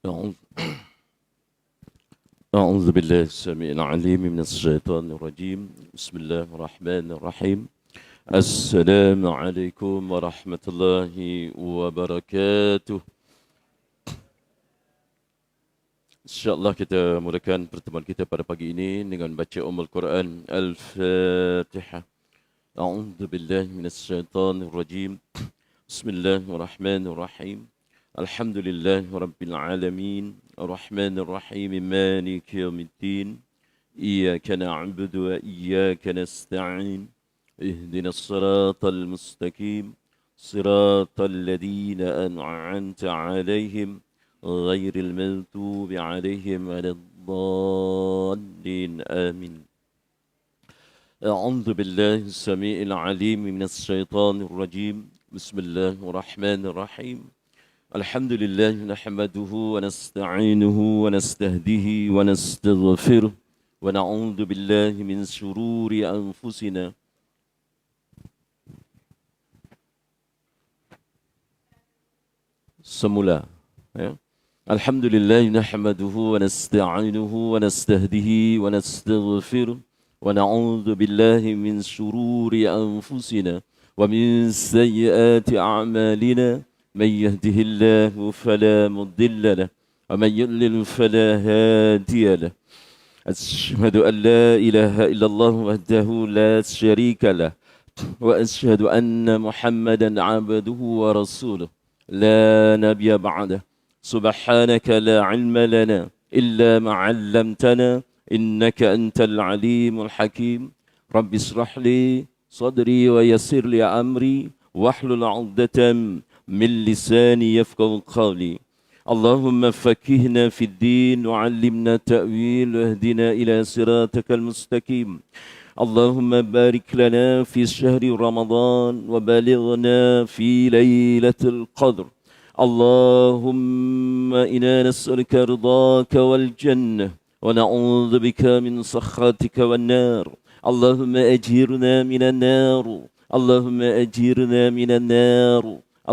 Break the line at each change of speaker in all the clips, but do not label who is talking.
أعوذ أعوذ بالله السميع العليم من الشيطان الرجيم. بسم الله الرحمن الرحيم. السلام عليكم ورحمة الله وبركاته. InsyaAllah kita mulakan pertemuan kita pada pagi ini dengan baca Ummul Quran Al-Fatihah. A'udzu billahi minasyaitonir rajim. Bismillahirrahmanirrahim. Alhamdulillahi rabbil alamin. Arrahmanir rahim. Maliki yaumiddin. Iyyaka na'budu wa iyyaka nasta'in. Ihdinas siratal mustaqim. Siratal ladzina an'amta 'alaihim غير المغضوب عليهم ولا الضالين آمين. أعوذ بالله السميع العليم من الشيطان الرجيم. بسم الله الرحمن الرحيم. الحمد لله نحمده ونستعينه ونستهديه ونستغفره ونعوذ بالله من شرور أنفسنا semula ya. Alhamdulillah nahmaduhu wa nasta'inuhu wa nastahdihi wa nastaghfiruh wa na'udzu billahi min shururi anfusina wa min sayyiati a'malina man yahdihillahu fala mudilla lahu wa man yudlil fala hadiya lahu. Asyhadu an la ilaha illallah wahdahu la syarika lahu wa asyhadu anna Muhammadan 'abduhu wa rasuluh la nabiyya ba'dahu. سبحانك لا علم لنا إلا ما علمتنا إنك أنت العليم الحكيم. رب اشرح لي صدري ويسر لي أمري واحلل عقدة من لساني يفقهوا قولي. اللهم فقهنا في الدين وعلمنا التأويل واهدنا إلى صراطك المستقيم. اللهم بارك لنا في شهر رمضان وبلغنا في ليلة القدر. اللهم إنا نسألك رضاك والجنة ونعوذ بك من سخطك والنار. اللهم أجرنا من النار. اللهم أجرنا من النار.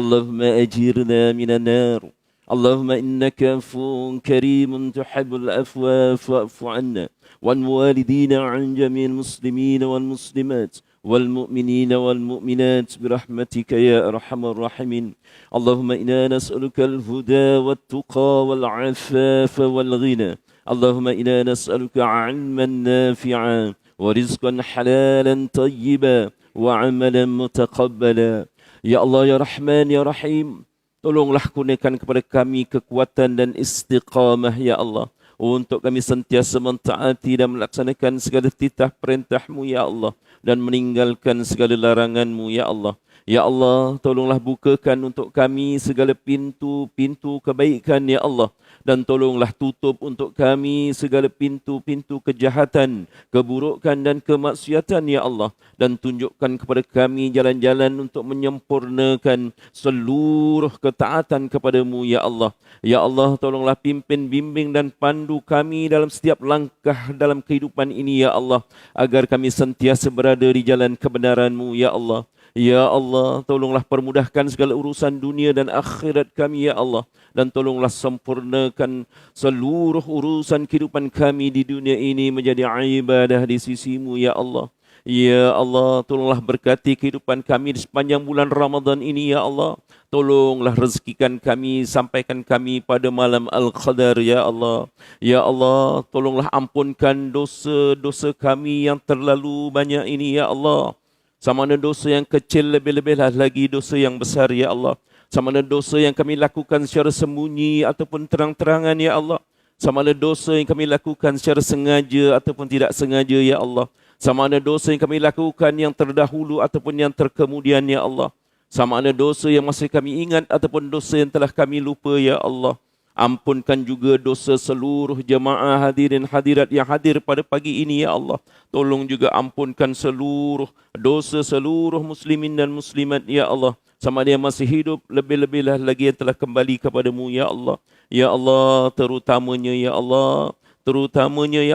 اللهم أجرنا من النار. اللهم إنك عفو كريم تحب العفو فاعف عنا وعن والدينا عن جميع المسلمين والمسلمات والمؤمنين والمؤمنات برحمتك يا أرحم الراحمين. اللهم إنا نسألك الهدى والتقى والعفاف والغنى. اللهم إنا نسألك علما نافعا ورزقا حلالا طيبا وعملا متقبلا. Ya Allah, Ya Rahman, Ya Rahim, tolonglah kurniakan kepada kami kekuatan dan istiqamah, Ya Allah, untuk kami sentiasa mentaati dan melaksanakan segala titah perintah-Mu, Ya Allah, dan meninggalkan segala larangan-Mu, Ya Allah. Ya Allah, tolonglah bukakan untuk kami segala pintu-pintu kebaikan, Ya Allah. Dan tolonglah tutup untuk kami segala pintu-pintu kejahatan, keburukan dan kemaksiatan, Ya Allah. Dan tunjukkan kepada kami jalan-jalan untuk menyempurnakan seluruh ketaatan kepada-Mu, Ya Allah. Ya Allah, tolonglah pimpin, bimbing dan pandu kami dalam setiap langkah dalam kehidupan ini, Ya Allah. Agar kami sentiasa berada di jalan kebenaran-Mu, Ya Allah. Ya Allah, tolonglah permudahkan segala urusan dunia dan akhirat kami, Ya Allah. Dan tolonglah sempurnakan seluruh urusan kehidupan kami di dunia ini menjadi ibadah di sisi-Mu, Ya Allah. Ya Allah, tolonglah berkati kehidupan kami di sepanjang bulan Ramadan ini, Ya Allah. Tolonglah rezekikan kami, sampaikan kami pada malam Al-Qadar, Ya Allah. Ya Allah, tolonglah ampunkan dosa-dosa kami yang terlalu banyak ini, Ya Allah. Sama ada dosa yang kecil, lebih-lebihlah lagi dosa yang besar, Ya Allah. Sama ada dosa yang kami lakukan secara sembunyi ataupun terang-terangan, Ya Allah. Sama ada dosa yang kami lakukan secara sengaja ataupun tidak sengaja, Ya Allah. Sama ada dosa yang kami lakukan yang terdahulu ataupun yang terkemudian, Ya Allah. Sama ada dosa yang masih kami ingat ataupun dosa yang telah kami lupa, Ya Allah. Ampunkan juga dosa seluruh jemaah hadirin hadirat yang hadir pada pagi ini, Ya Allah. Tolong juga ampunkan seluruh dosa seluruh muslimin dan muslimat, Ya Allah. Sama dia masih hidup, lebih-lebihlah lagi yang telah kembali kepada-Mu, Ya Allah. Ya Allah, terutamanya, Ya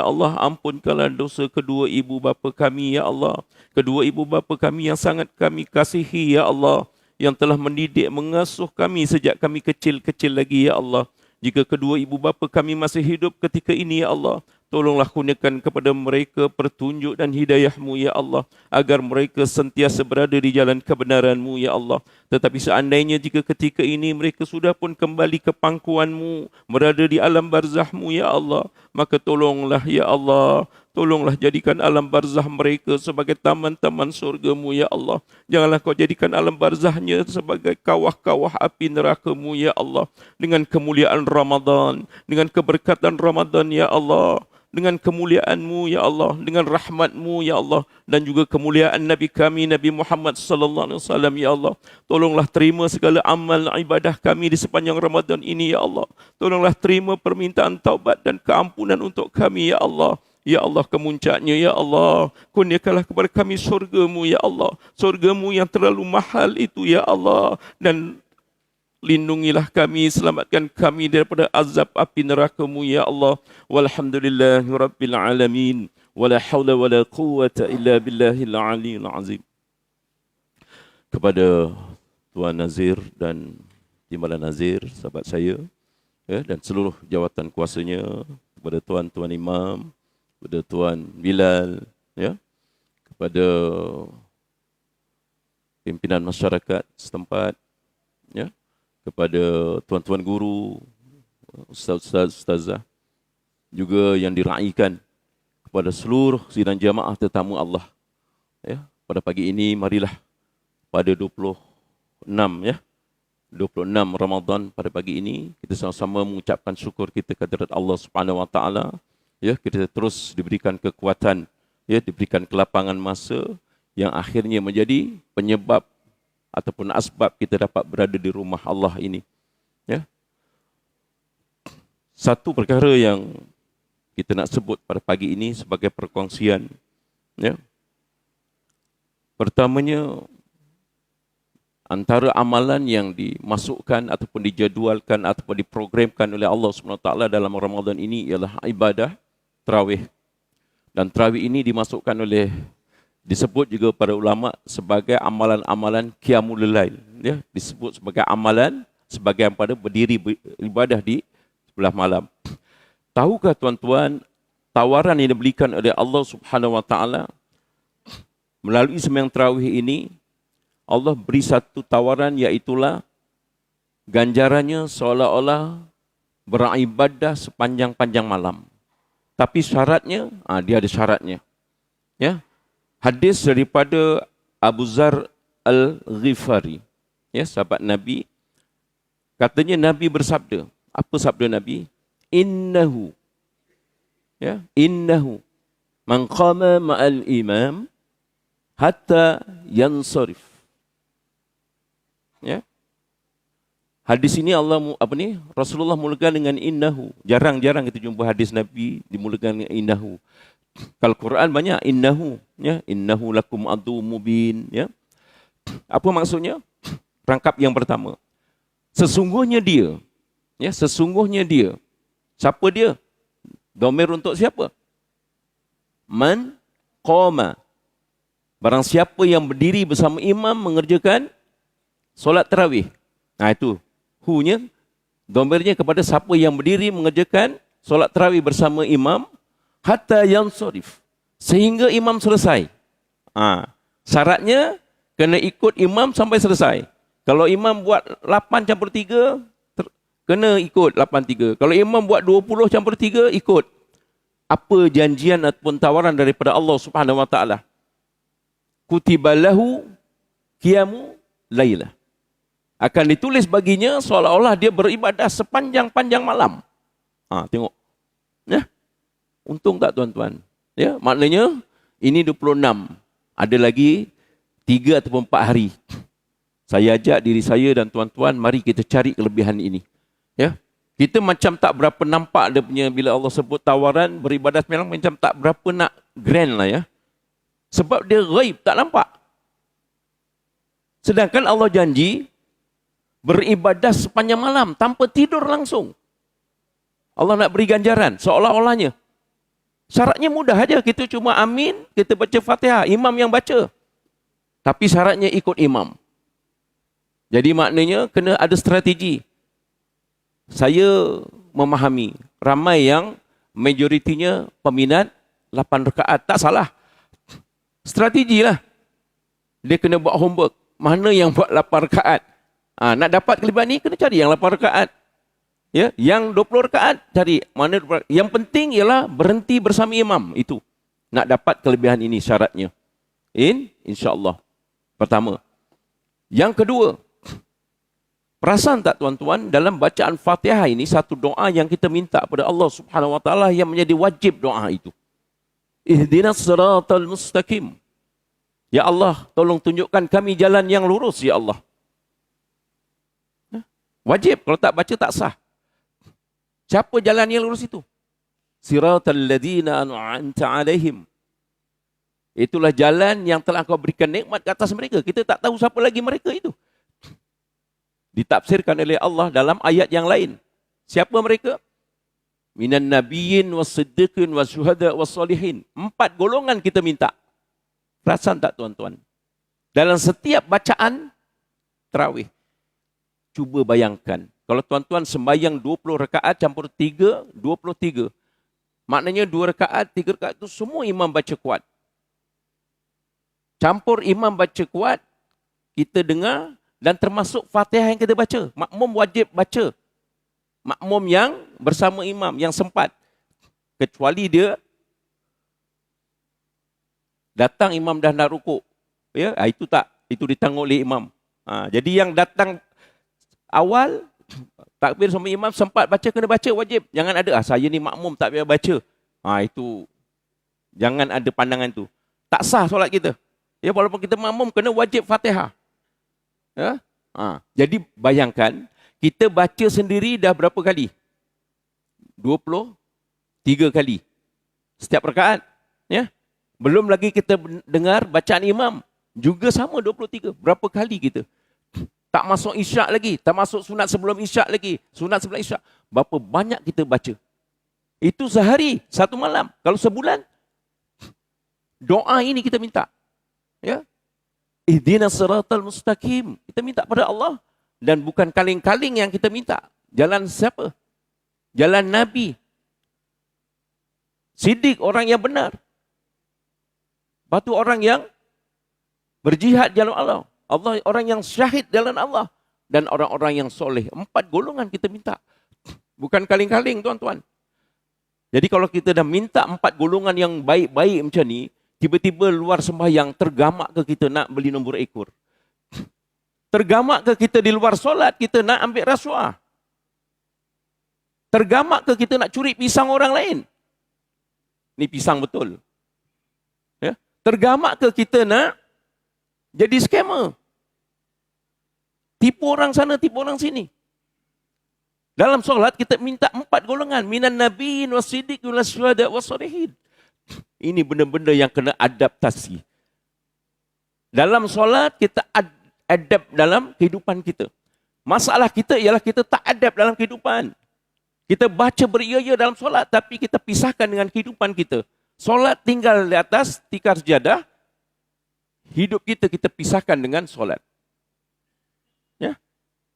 Allah, ampunkanlah dosa kedua ibu bapa kami, Ya Allah. Kedua ibu bapa kami yang sangat kami kasihi, Ya Allah, yang telah mendidik, mengasuh kami sejak kami kecil-kecil lagi, Ya Allah.
Jika kedua ibu bapa kami masih hidup ketika ini, ya Allah, tolonglah kurniakan kepada mereka petunjuk dan hidayah-Mu, ya Allah, agar mereka sentiasa berada di jalan kebenaran-Mu, ya Allah. Tetapi seandainya jika ketika ini mereka sudah pun kembali ke pangkuan-Mu, berada di alam barzah-Mu, ya Allah, maka tolonglah, ya Allah, tolonglah jadikan alam barzah mereka sebagai taman-taman surga-Mu, ya Allah. Janganlah Kau jadikan alam barzahnya sebagai kawah-kawah api neraka-Mu, ya Allah. Dengan kemuliaan Ramadan, dengan keberkatan Ramadan, ya Allah, dengan kemuliaan-Mu, ya Allah, dengan rahmat-Mu, ya Allah, dan juga kemuliaan Nabi kami, Nabi Muhammad sallallahu alaihi wasallam, ya Allah. Tolonglah terima segala amal ibadah kami di sepanjang Ramadan ini, ya Allah. Tolonglah terima permintaan taubat dan keampunan untuk kami, ya Allah. Ya Allah, kemuncaknya, ya Allah, kurniakanlah kepada kami surga-Mu, ya Allah. Surga-Mu yang terlalu mahal itu, ya Allah. Dan lindungilah kami, selamatkan kami daripada azab api neraka-Mu, ya Allah. Walhamdulillahi rabbil alamin. Wala hawla wala quwwata illa billahil aliyil azim. Kepada Tuan Nazir dan Timbalan Nazir, sahabat saya, ya, dan seluruh jawatan kuasanya, kepada Tuan-Tuan Imam, kepada Tuan Bilal, ya, kepada pimpinan masyarakat setempat, ya, kepada tuan-tuan guru, ustaz-ustaz, ustazah, juga yang diraikan, kepada seluruh sidang jamaah tetamu Allah. Ya, pada pagi ini marilah pada 26, ya, 26 Ramadan pada pagi ini kita sama-sama mengucapkan syukur kita kehadirat Allah Subhanahu Wa Taala. Ya, kita terus diberikan kekuatan, ya, diberikan kelapangan masa yang akhirnya menjadi penyebab ataupun asbab kita dapat berada di rumah Allah ini. Ya. Satu perkara yang kita nak sebut pada pagi ini sebagai perkongsian, ya. Pertamanya, antara amalan yang dimasukkan ataupun dijadualkan ataupun diprogramkan oleh Allah SWT dalam Ramadan ini ialah ibadah tarawih. Dan tarawih ini disebut juga para ulama sebagai amalan-amalan qiyamul lail, ya, disebut sebagai amalan sebagai pada berdiri beribadah di sebelah malam. Tahukah tuan-tuan, tawaran yang diberikan oleh Allah Subhanahu Wa Taala melalui sembahyang tarawih ini, Allah beri satu tawaran, iaitulah ganjarannya seolah-olah beribadah sepanjang-panjang malam. Tapi syaratnya, dia ada syaratnya. Ya. Hadis daripada Abu Zar Al-Ghifari, ya, sahabat Nabi, katanya Nabi bersabda. Apa sabda Nabi? Innahu, ya, innahu man qama ma'al imam hatta yansarif. Ya. Hadis ini Rasulullah mulakan dengan innahu. Jarang-jarang kita jumpa hadis Nabi dimulakan dengan innahu. Kalau Quran banyak innahu, ya, innahu lakum adu mubin, ya. Apa maksudnya? Rangkap yang pertama. Sesungguhnya dia, ya, sesungguhnya dia. Siapa dia? Dhamir untuk siapa? Man qama. Barang siapa yang berdiri bersama imam mengerjakan solat tarawih. Nah, itu hu-nya, dhamirnya kepada siapa yang berdiri mengerjakan solat tarawih bersama imam hatta yansarif, sehingga imam selesai. Syaratnya kena ikut imam sampai selesai. Kalau imam buat 8/3, kena ikut 8/3. Kalau imam buat 20/3, ikut. Apa janjian ataupun tawaran daripada Allah Subhanahu Wa Taala? Kutibalahu qiyamu lailah. Akan ditulis baginya seolah-olah dia beribadah sepanjang-panjang malam. Tengok. Ya. Untung tak tuan-tuan? Ya, maknanya ini 26. Ada lagi 3 ataupun 4 hari. Saya ajak diri saya dan tuan-tuan, mari kita cari kelebihan ini. Ya. Kita macam tak berapa nampak dia punya, bila Allah sebut tawaran beribadah semalam, macam tak berapa nak grand lah, ya. Sebab dia ghaib, tak nampak. Sedangkan Allah janji beribadah sepanjang malam tanpa tidur langsung. Allah nak beri ganjaran seolah-olahnya. Syaratnya mudah aja, kita cuma amin, kita baca Fatihah, imam yang baca. Tapi syaratnya ikut imam. Jadi maknanya kena ada strategi. Saya memahami ramai yang majoritinya peminat 8 rakaat. Tak salah. Strategi lah. Dia kena buat homework. Mana yang buat 8 rakaat? Nak dapat kelebihan ni, kena cari yang 8 rakaat. Ya, yang 20 rakaat, cari mana 20 rakaat. Yang penting ialah berhenti bersama imam. Itu. Nak dapat kelebihan ini syaratnya. InsyaAllah. Pertama. Yang kedua, perasan tak tuan-tuan, dalam bacaan Fatihah ini, satu doa yang kita minta kepada Allah Subhanahu Wa Taala yang menjadi wajib doa itu. Ihdinas siratal mustaqim. Ya Allah, tolong tunjukkan kami jalan yang lurus, ya Allah. Wajib, kalau tak baca tak sah. Siapa jalan yang lurus itu? Siratal ladzina an'amta alaihim. Itulah jalan yang telah kau berikan nikmat ke atas mereka. Kita tak tahu siapa lagi mereka itu. Ditafsirkan oleh Allah dalam ayat yang lain. Siapa mereka? Minan nabiyyin was-siddiqin was-syuhada was-salihin. 4 golongan kita minta. Perasan tak tuan-tuan? Dalam setiap bacaan tarawih. Cuba bayangkan. Kalau tuan-tuan sembahyang 20 rakaat campur 3, 23. Maknanya 2 rakaat, 3 rakaat itu semua imam baca kuat. Campur imam baca kuat, kita dengar dan termasuk Fatihah yang kita baca. Makmum wajib baca. Makmum yang bersama imam, yang sempat. Kecuali dia datang imam dah nak rukuk. Ya, itu tak. Itu ditanggung oleh imam. Jadi yang datang awal, takbir sama imam, sempat baca, kena baca, wajib. Jangan ada, saya ni makmum tak payah baca. Itu, jangan ada pandangan tu. Tak sah solat kita. Ya, walaupun kita makmum, kena wajib Fatihah. Ya? Jadi bayangkan, kita baca sendiri dah berapa kali? 23 kali. Setiap rakaat. Ya? Belum lagi kita dengar bacaan imam. Juga sama 23. Berapa kali kita? Tak masuk isyak lagi. Tak masuk sunat sebelum isyak lagi. Sunat sebelum isyak. Berapa banyak kita baca? Itu sehari, satu malam. Kalau sebulan, doa ini kita minta. Ya? Ihdinas siratal mustaqim. Kita minta pada Allah. Dan bukan kaling-kaling yang kita minta. Jalan siapa? Jalan Nabi. Siddiq, orang yang benar. Batu orang yang berjihad jalan Allah. Allah, orang yang syahid jalan Allah. Dan orang-orang yang soleh. 4 golongan kita minta. Bukan kaling-kaling, tuan-tuan. Jadi kalau kita dah minta 4 golongan yang baik-baik macam ni, tiba-tiba luar sembahyang tergamak ke kita nak beli nombor ekor? Tergamak ke kita di luar solat kita nak ambil rasuah? Tergamak ke kita nak curi pisang orang lain? Ni pisang betul. Ya? Tergamak ke kita nak jadi scammer? Tipu orang sana, tipu orang sini. Dalam solat kita minta 4 golongan. Minan nabiyyin was-siddiqin was-syuhada was-salihin. Ini benda-benda yang kena adaptasi. Dalam solat kita adapt dalam kehidupan kita. Masalah kita ialah kita tak adapt dalam kehidupan. Kita baca beria-ia dalam solat tapi kita pisahkan dengan kehidupan kita. Solat tinggal di atas tikar sejadah. Hidup kita pisahkan dengan solat. Ya.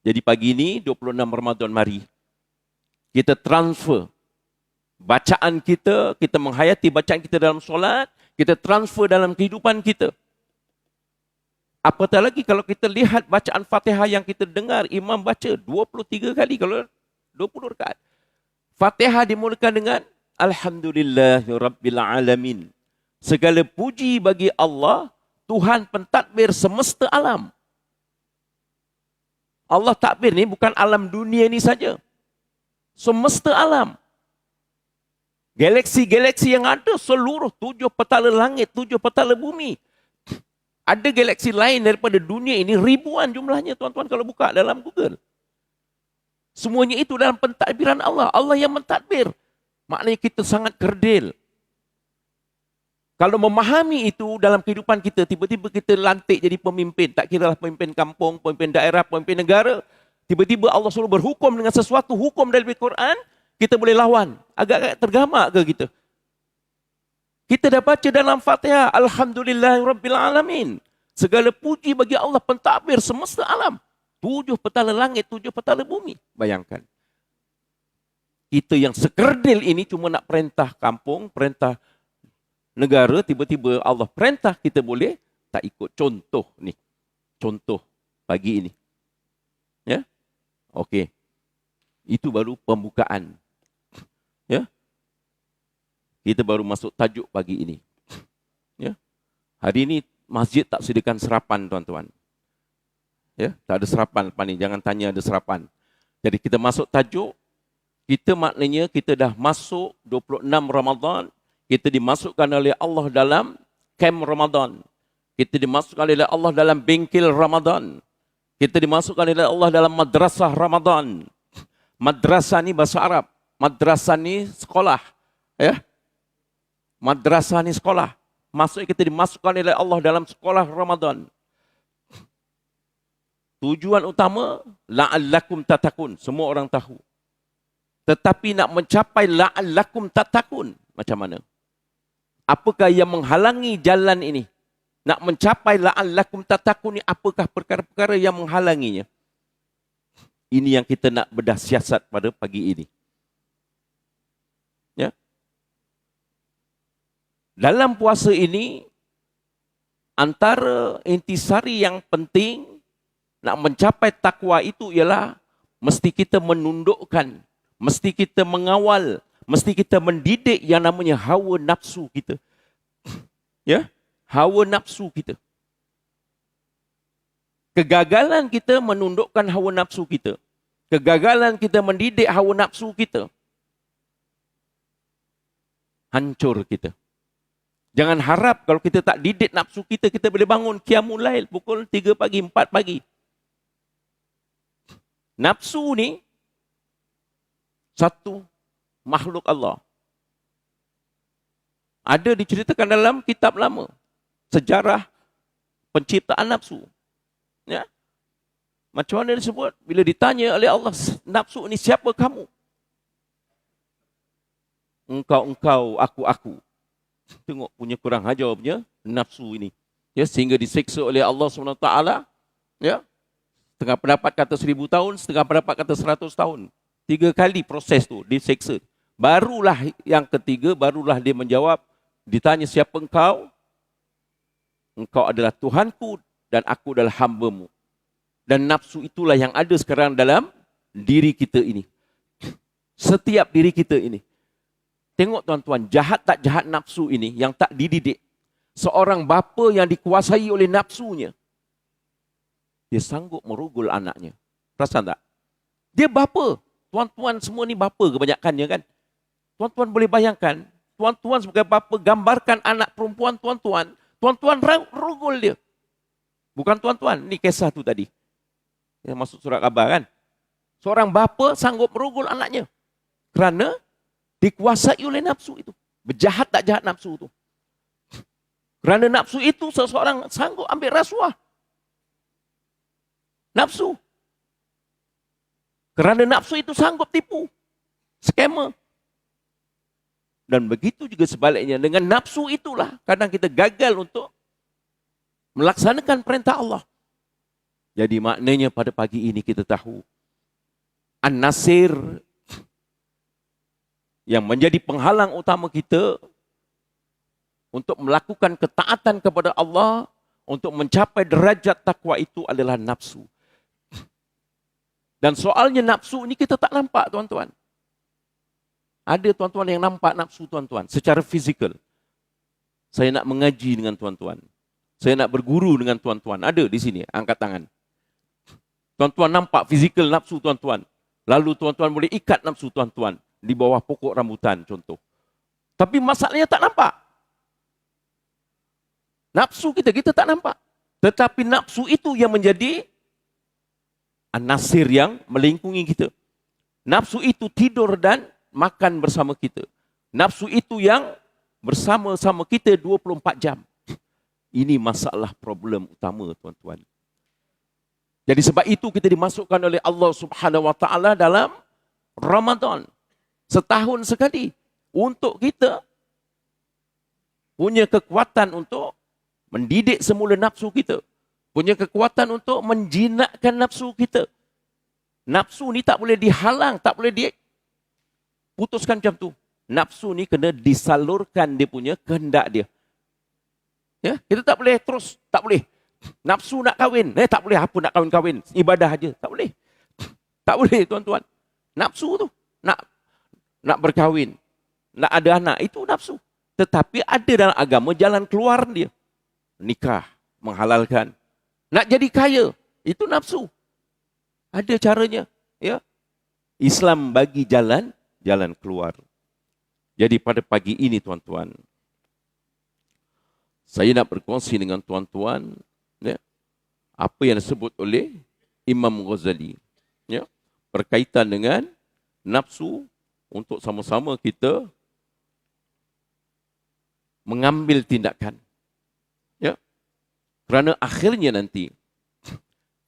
Jadi pagi ini 26 Ramadan, mari kita transfer bacaan kita, kita menghayati bacaan kita dalam solat, kita transfer dalam kehidupan kita. Apatah lagi kalau kita lihat bacaan Fatihah yang kita dengar imam baca 23 kali kalau 20 rakaat. Fatihah dimulakan dengan Alhamdulillahirabbil alamin. Segala puji bagi Allah, Tuhan pentadbir semesta alam. Allah takbir ni bukan alam dunia ni saja. Semesta alam. Galaksi-galaksi yang ada seluruh 7 petala langit, 7 petala bumi. Ada galaksi lain daripada dunia ini ribuan jumlahnya tuan-tuan kalau buka dalam Google. Semuanya itu dalam pentadbiran Allah. Allah yang mentadbir. Maknanya kita sangat kerdil. Kalau memahami itu dalam kehidupan kita, tiba-tiba kita lantik jadi pemimpin. Tak kira lah pemimpin kampung, pemimpin daerah, pemimpin negara. Tiba-tiba Allah suruh berhukum dengan sesuatu hukum dari Al-Quran, kita boleh lawan. Agak-agak tergamak ke kita? Kita dah baca dalam Fatihah, Alhamdulillahirabbil alamin. Segala puji bagi Allah pentadbir semesta alam. 7 petala langit, 7 petala bumi. Bayangkan. Kita yang sekerdil ini cuma nak perintah kampung, perintah negara, tiba-tiba Allah perintah kita boleh tak ikut. Contoh ni. Contoh pagi ini. Ya? Okey. Itu baru pembukaan. Ya? Kita baru masuk tajuk pagi ini. Ya? Hari ini masjid tak sediakan serapan, tuan-tuan. Ya, tak ada serapan lepas ni. Jangan tanya ada serapan. Jadi kita masuk tajuk. Kita maknanya kita dah masuk 26 Ramadan. Kita dimasukkan oleh Allah dalam kem Ramadan. Kita dimasukkan oleh Allah dalam bengkel Ramadan. Kita dimasukkan oleh Allah dalam madrasah Ramadan. Madrasah ni bahasa Arab. Madrasah ni sekolah. Ya. Madrasah ni sekolah. Maksudnya kita dimasukkan oleh Allah dalam sekolah Ramadan. Tujuan utama, la'allakum tatakun. Semua orang tahu. Tetapi nak mencapai la'allakum tatakun, macam mana? Apakah yang menghalangi jalan ini? Nak mencapai la'allakum tatakun ni, apakah perkara-perkara yang menghalanginya? Ini yang kita nak bedah siasat pada pagi ini. Ya. Dalam puasa ini, antara intisari yang penting nak mencapai takwa itu ialah mesti kita menundukkan, mesti kita mengawal, mesti kita mendidik yang namanya hawa nafsu kita. Ya, hawa nafsu kita. Kegagalan kita menundukkan hawa nafsu kita. Kegagalan kita mendidik hawa nafsu kita. Hancur kita. Jangan harap kalau kita tak didik nafsu kita, kita boleh bangun qiyamul lail pukul 3 pagi, 4 pagi. Nafsu ni satu makhluk Allah. Ada diceritakan dalam kitab lama. Sejarah penciptaan nafsu. Ya. Macam mana disebut? Bila ditanya oleh Allah, nafsu ni siapa kamu? Engkau, aku. Tengok punya kurang hajar punya nafsu ini. Ya, sehingga diseksa oleh Allah SWT. Ya. Setengah pendapat kata 1000 tahun, setengah pendapat kata 100 tahun. 3 kali proses tu diseksa. Barulah yang ketiga, barulah dia menjawab, ditanya siapa engkau? Engkau adalah Tuhanku dan aku adalah hamba-Mu. Dan nafsu itulah yang ada sekarang dalam diri kita ini. Setiap diri kita ini. Tengok tuan-tuan, jahat tak jahat nafsu ini yang tak dididik. Seorang bapa yang dikuasai oleh nafsunya. Dia sanggup merugul anaknya. Perasan tak? Dia bapa. Tuan-tuan semua ni bapa kebanyakannya kan. Tuan-tuan boleh bayangkan. Tuan-tuan sebagai bapa gambarkan anak perempuan tuan-tuan. Tuan-tuan rugul dia. Bukan tuan-tuan. Ni kisah tu tadi. Yang masuk surat khabar kan. Seorang bapa sanggup merugul anaknya. Kerana dikuasai oleh nafsu itu. Berjahat tak jahat nafsu itu. Kerana nafsu itu seseorang sanggup ambil rasuah. Nafsu. Kerana nafsu itu sanggup tipu. Skamer. Dan begitu juga sebaliknya. Dengan nafsu itulah kadang kita gagal untuk melaksanakan perintah Allah. Jadi maknanya pada pagi ini kita tahu. An-Nasir yang menjadi penghalang utama kita untuk melakukan ketaatan kepada Allah, untuk mencapai derajat takwa itu adalah nafsu. Dan soalnya nafsu ini kita tak nampak tuan-tuan. Ada tuan-tuan yang nampak nafsu tuan-tuan secara fizikal. Saya nak mengaji dengan tuan-tuan. Saya nak berguru dengan tuan-tuan. Ada di sini, angkat tangan. Tuan-tuan nampak fizikal nafsu tuan-tuan. Lalu tuan-tuan boleh ikat nafsu tuan-tuan di bawah pokok rambutan contoh. Tapi masalahnya tak nampak. Nafsu kita tak nampak. Tetapi nafsu itu yang menjadi An-Nasir yang melingkungi kita. Nafsu itu tidur dan makan bersama kita. Nafsu itu yang bersama-sama kita 24 jam. Ini masalah problem utama tuan-tuan. Jadi sebab itu kita dimasukkan oleh Allah Subhanahu Wa Taala dalam Ramadan. Setahun sekali. Untuk kita punya kekuatan untuk mendidik semula nafsu kita. Punya kekuatan untuk menjinakkan nafsu kita. Nafsu ni tak boleh dihalang, tak boleh putuskan macam tu. Nafsu ni kena disalurkan dia punya kehendak dia. Ya, kita tak boleh terus, tak boleh. Nafsu nak kahwin, tak boleh apa nak kahwin-kahwin, ibadah aja, tak boleh. Tak boleh tuan-tuan. Nafsu tu nak berkahwin, nak ada anak, itu nafsu. Tetapi ada dalam agama jalan keluar dia. Nikah, menghalalkan. Nak jadi kaya, itu nafsu. Ada caranya, ya. Islam bagi jalan keluar. Jadi pada pagi ini tuan-tuan, saya nak berkongsi dengan tuan-tuan, ya, apa yang disebut oleh Imam Ghazali, ya, berkaitan dengan nafsu untuk sama-sama kita mengambil tindakan. Ya. Kerana akhirnya nanti,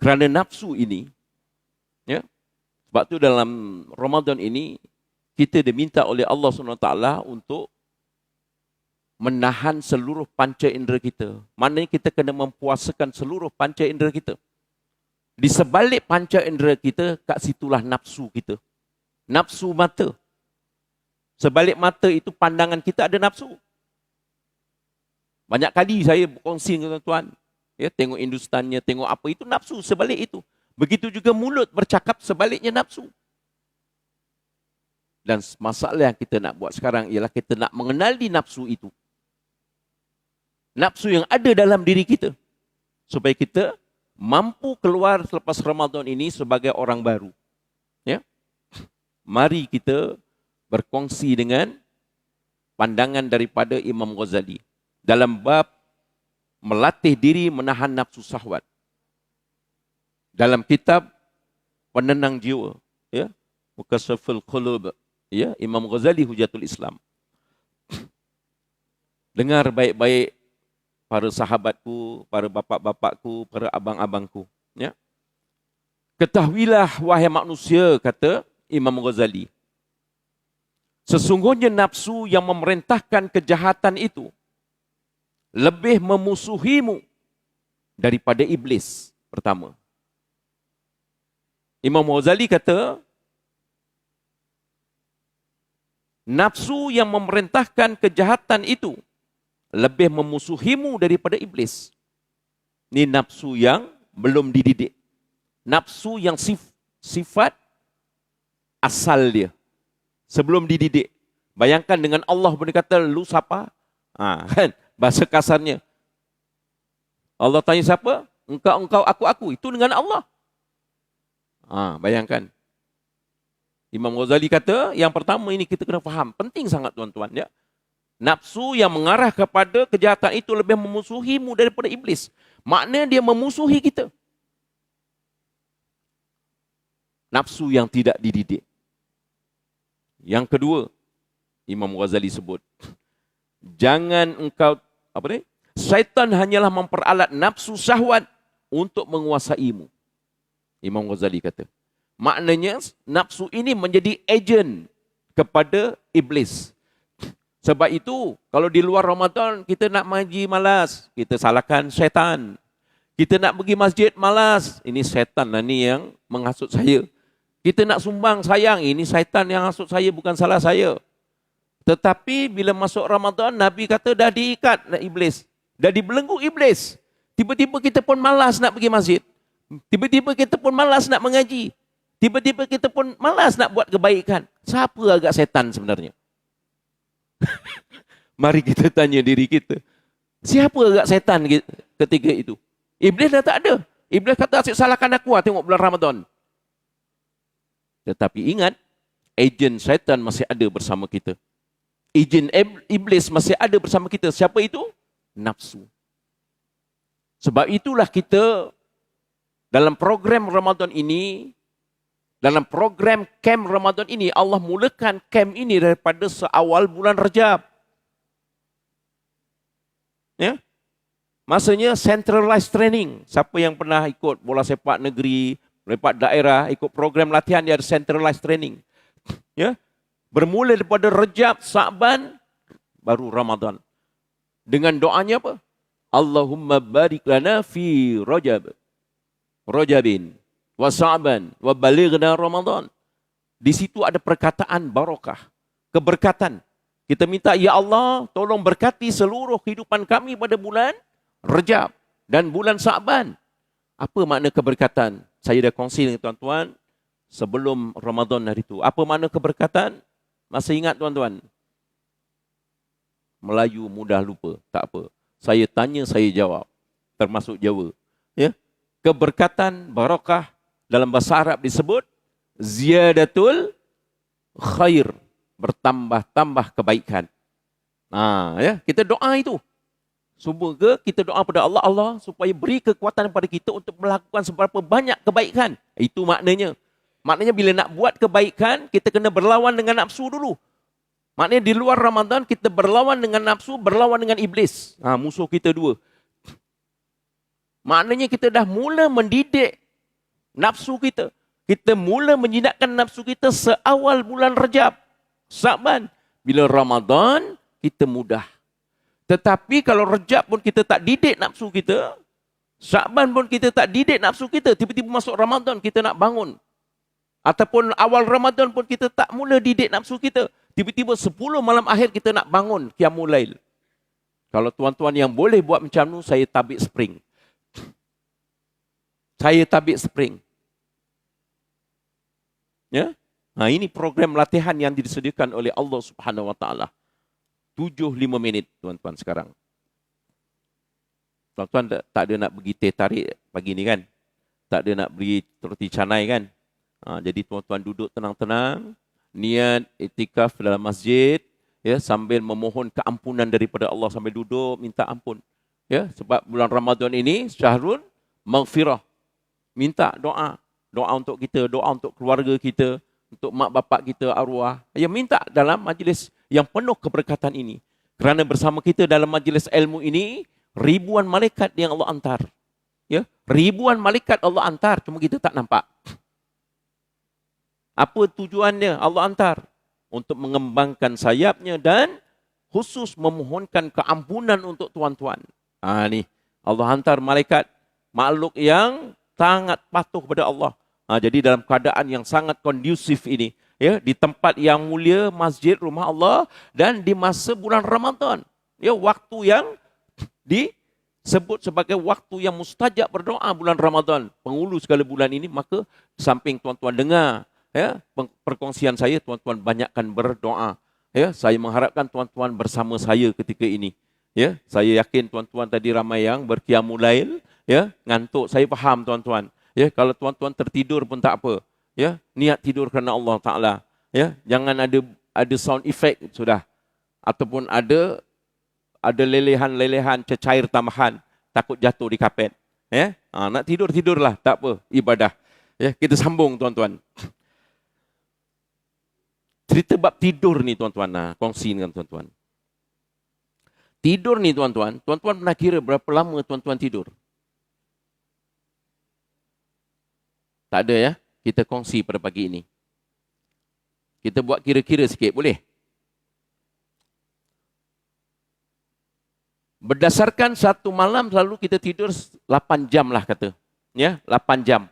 kerana nafsu ini, ya, sebab tu dalam Ramadan ini, kita diminta oleh Allah SWT untuk menahan seluruh panca indera kita. Maknanya kita kena mempuasakan seluruh panca indera kita. Di sebalik panca indera kita, kat situlah nafsu kita. Nafsu mata. Sebalik mata itu pandangan kita ada nafsu. Banyak kali saya berkongsi dengan tuan-tuan, ya, tengok Hindustannya, tengok apa, itu nafsu sebalik itu. Begitu juga mulut bercakap sebaliknya nafsu. Dan masalah yang kita nak buat sekarang ialah kita nak mengenali nafsu itu. Nafsu yang ada dalam diri kita. Supaya kita mampu keluar selepas Ramadan ini sebagai orang baru. Ya. Mari kita berkongsi dengan pandangan daripada Imam Ghazali dalam bab melatih diri menahan nafsu syahwat. Dalam kitab Penenang Jiwa, ya, Mukashaful Qulub, ya, Imam Ghazali Hujatul Islam. Dengar baik-baik para sahabatku, para bapak-bapakku, para abang-abangku, ya. Ketahuilah wahai manusia, kata Imam Ghazali, sesungguhnya nafsu yang memerintahkan kejahatan itu lebih memusuhimu daripada iblis. Pertama, Imam Ghazali kata, nafsu yang memerintahkan kejahatan itu lebih memusuhimu daripada iblis. Ini nafsu yang belum dididik. Nafsu yang sifat asal dia. Sebelum dididik. Bayangkan dengan Allah berkata, lu siapa? Kan? Bahasa kasarnya. Allah tanya siapa? Engkau, aku. Itu dengan Allah. Bayangkan. Imam Ghazali kata, yang pertama ini kita kena faham. Penting sangat tuan-tuan. Ya. Nafsu yang mengarah kepada kejahatan itu lebih memusuhimu daripada iblis. Maknanya dia memusuhi kita. Nafsu yang tidak dididik. Yang kedua, Imam Ghazali sebut, jangan engkau, syaitan hanyalah memperalat nafsu syahwat untuk menguasaimu. Imam Ghazali kata. Maknanya nafsu ini menjadi ejen kepada iblis. Sebab itu, kalau di luar Ramadan, kita nak mengaji malas. Kita salahkan syaitan. Kita nak pergi masjid malas. Ini syaitan lah ni yang menghasut saya. Kita nak sumbang sayang. Ini syaitan yang hasut saya, bukan salah saya. Tetapi bila masuk Ramadan, Nabi kata dah diikat iblis. Dah dibelenggu iblis. Tiba-tiba kita pun malas nak pergi masjid. Tiba-tiba kita pun malas nak mengaji. Tiba-tiba kita pun malas nak buat kebaikan. Siapa agak syaitan sebenarnya? Mari kita tanya diri kita. Siapa agak setan ketika itu? Iblis dah tak ada. Iblis kata asyik salahkan aku tengok bulan Ramadan. Tetapi ingat, ejen syaitan masih ada bersama kita. Ejen iblis masih ada bersama kita. Siapa itu? Nafsu. Sebab itulah kita dalam program Ramadan ini, dalam program camp Ramadan ini, Allah mulakan camp ini daripada seawal bulan Rejab. Ya? Masanya centralized training. Siapa yang pernah ikut bola sepak negeri, sepak daerah, ikut program latihan, dia ada centralized training. Ya? Bermula daripada Rejab, Sa'ban, baru Ramadan. Dengan doanya apa? Allahumma barik lana fi Rajabin. Wa Sa'ban wa balighna Ramadan. Di situ ada perkataan barakah. keberkatan. Kita minta, ya Allah, tolong berkati seluruh kehidupan kami pada bulan Rejab dan bulan Sa'ban. Apa makna keberkatan? Saya dah kongsi dengan tuan-tuan sebelum Ramadan hari itu. Apa makna keberkatan? Masih ingat tuan-tuan? Melayu mudah lupa, tak apa. Saya tanya, saya jawab. Termasuk Jawa. Ya? Keberkatan, barakah, dalam bahasa Arab disebut ziyadatul khair, bertambah-tambah kebaikan. Ya, kita doa itu. Semoga kita doa pada Allah, Allah supaya beri kekuatan kepada kita untuk melakukan seberapa banyak kebaikan. Itu maknanya. Maknanya bila nak buat kebaikan, kita kena berlawan dengan nafsu dulu. Maknanya di luar Ramadan kita berlawan dengan nafsu, berlawan dengan iblis. Musuh kita dua. Maknanya kita dah mula mendidik nafsu kita. Kita mula menjinakkan nafsu kita seawal bulan Rejab, Sa'ban. Bila Ramadan, kita mudah. Tetapi kalau Rejab pun kita tak didik nafsu kita, Sa'ban pun kita tak didik nafsu kita, tiba-tiba masuk Ramadan kita nak bangun. Ataupun awal Ramadan pun kita tak mula didik nafsu kita. Tiba-tiba 10 malam akhir kita nak bangun Qiyamul Lail. Kalau tuan-tuan yang boleh buat macam tu, saya tabik spring. Saya tabik spring. Ya? Ini program latihan yang disediakan oleh Allah Subhanahu Wa Taala. 7-5 minit tuan-tuan sekarang. Tuan-tuan tak ada nak pergi teh tarik pagi ni kan? Tak ada nak beri roti canai kan? Jadi tuan-tuan duduk tenang-tenang, niat iktikaf dalam masjid, ya, sambil memohon keampunan daripada Allah, sambil duduk minta ampun. Ya, sebab bulan Ramadan ini syahrul maghfirah. Minta doa, doa untuk kita, doa untuk keluarga kita, untuk mak bapak kita arwah. Ya, minta dalam majlis yang penuh keberkatan ini. Kerana bersama kita dalam majlis ilmu ini, ribuan malaikat yang Allah hantar. Ya, ribuan malaikat Allah hantar, cuma kita tak nampak. Apa tujuannya Allah hantar? Untuk mengembangkan sayapnya dan khusus memohonkan keampunan untuk tuan-tuan. Ni Allah hantar malaikat, makhluk yang sangat patuh kepada Allah. Jadi dalam keadaan yang sangat kondusif ini, ya, di tempat yang mulia, masjid, rumah Allah, dan di masa bulan Ramadan, ya, waktu yang disebut sebagai waktu yang mustajab berdoa bulan Ramadan, penghulu segala bulan ini. Maka samping tuan-tuan dengar, ya, perkongsian saya, tuan-tuan banyakkan berdoa. Ya, saya mengharapkan tuan-tuan bersama saya ketika ini. Ya, saya yakin tuan-tuan tadi ramai yang berqiyamul lail, ya, ngantuk. Saya faham tuan-tuan. Ya, kalau tuan-tuan tertidur pun tak apa. Ya, niat tidur kerana Allah Taala. Ya, jangan ada sound effect sudah, ataupun ada lelehan-lelehan cecair tambahan, takut jatuh di kapet. Ya, nak tidurlah, tak apa, ibadah. Ya, kita sambung tuan-tuan. Cerita bab tidur ni tuan-tuan, kongsi dengan tuan-tuan. Tidur ni tuan-tuan pernah kira berapa lama tuan-tuan tidur? Tak ada, ya? Kita kongsi pada pagi ini. Kita buat kira-kira sikit, boleh? Berdasarkan satu malam selalu kita tidur 8 jam lah kata. Ya, 8 jam.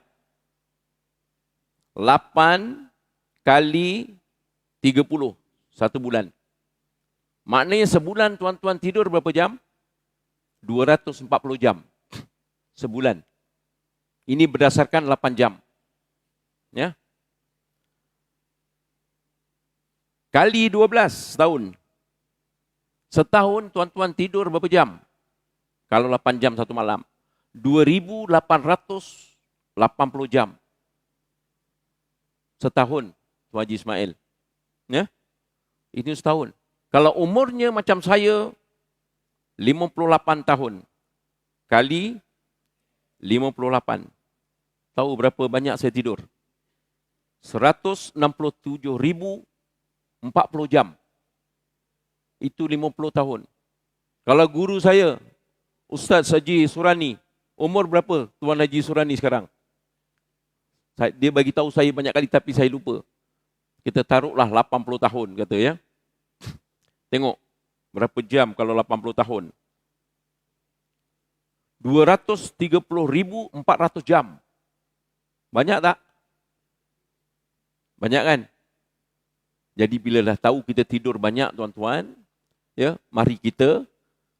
8 kali 30, 1 bulan. Maknanya sebulan tuan-tuan tidur berapa jam? 240 jam. Sebulan. Ini berdasarkan 8 jam. Ya. Kali 12 tahun. Setahun tuan-tuan tidur berapa jam? Kalau 8 jam satu malam. 2,880 jam. Setahun, Tuan Haji Ismail. Ya? Ini setahun. Kalau umurnya macam saya, 58 tahun. Kali 58. Tahu berapa banyak saya tidur? 167,040 jam. Itu 50 tahun. Kalau guru saya, Ustaz Haji Surani, umur berapa Tuan Haji Surani sekarang? Dia bagi tahu saya banyak kali tapi saya lupa. Kita taruhlah 80 tahun kata, ya. Tengok berapa jam kalau 80 tahun. 230,400 jam. Banyak tak? Banyak kan? Jadi bila dah tahu kita tidur banyak tuan-tuan, ya, mari kita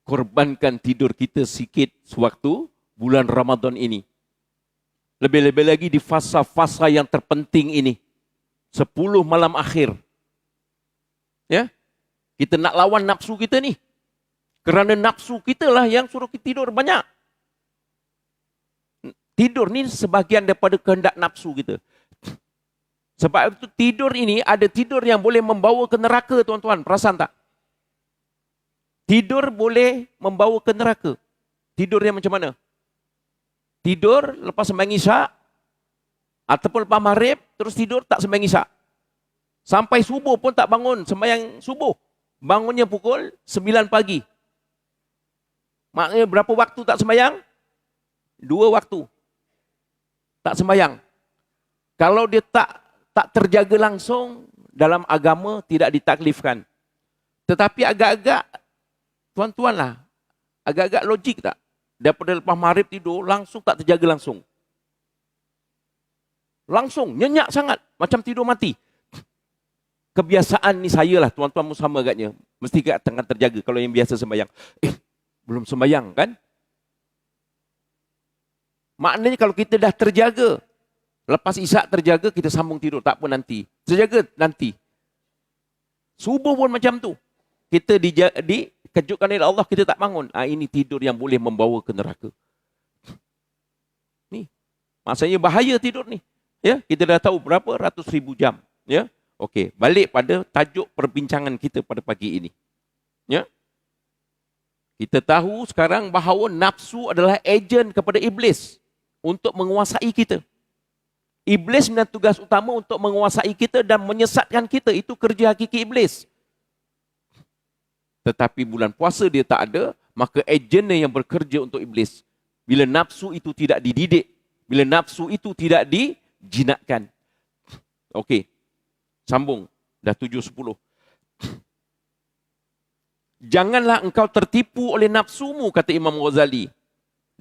korbankan tidur kita sikit sewaktu bulan Ramadan ini. Lebih-lebih lagi di fasa-fasa yang terpenting ini. 10 malam akhir. Ya. Kita nak lawan nafsu kita ni. Kerana nafsu kita lah yang suruh kita tidur banyak. Tidur ni sebahagian daripada kehendak nafsu kita. Sebab itu tidur ini ada tidur yang boleh membawa ke neraka tuan-tuan. Perasan tak? Tidur boleh membawa ke neraka. Tidur yang macam mana? Tidur lepas sembahyang Isyak ataupun lepas maghrib terus tidur tak sembahyang Isyak. Sampai subuh pun tak bangun sembahyang subuh. Bangunnya pukul 9 pagi. Maknanya berapa waktu tak sembahyang? 2 waktu. Tak sembahyang. Kalau dia tak terjaga langsung, dalam agama tidak ditaklifkan. Tetapi agak-agak, tuan-tuan lah, agak-agak logik tak? Daripada lepas maghrib tidur, langsung tak terjaga langsung. Langsung, nyenyak sangat, macam tidur mati. Kebiasaan ni saya lah, tuan-tuan pun sama agaknya. Mesti tengah terjaga kalau yang biasa sembahyang. Belum sembahyang kan? Maknanya kalau kita dah terjaga, lepas Isyak terjaga, kita sambung tidur. Tak apa nanti. Terjaga nanti. Subuh pun macam tu. Kita dikejutkan oleh Allah, kita tak bangun. Ini tidur yang boleh membawa ke neraka. Ni. Maksudnya bahaya tidur ni. Ya, kita dah tahu berapa ratus ribu jam. Ya. Okey, balik pada tajuk perbincangan kita pada pagi ini. Ya. Kita tahu sekarang bahawa nafsu adalah ejen kepada iblis untuk menguasai kita. Iblis punya tugas utama untuk menguasai kita dan menyesatkan kita. Itu kerja hakiki iblis. Tetapi bulan puasa dia tak ada, maka ejennya yang bekerja untuk iblis. Bila nafsu itu tidak dididik, bila nafsu itu tidak dijinakkan. Okey, sambung. Dah 7:10. Janganlah engkau tertipu oleh nafsumu, kata Imam Ghazali,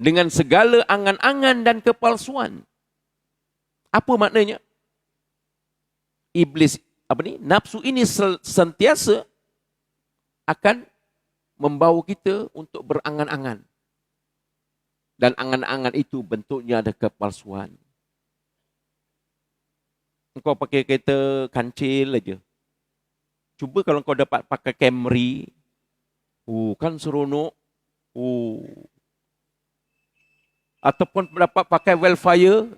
dengan segala angan-angan dan kepalsuan. Apa maknanya? Iblis, nafsu ini sentiasa akan membawa kita untuk berangan-angan. Dan angan-angan itu bentuknya ada kepalsuan. Engkau pakai kereta kancil aja. Cuba kalau kau dapat pakai Camry, kan seronok. Ataupun dapat pakai Wildfire,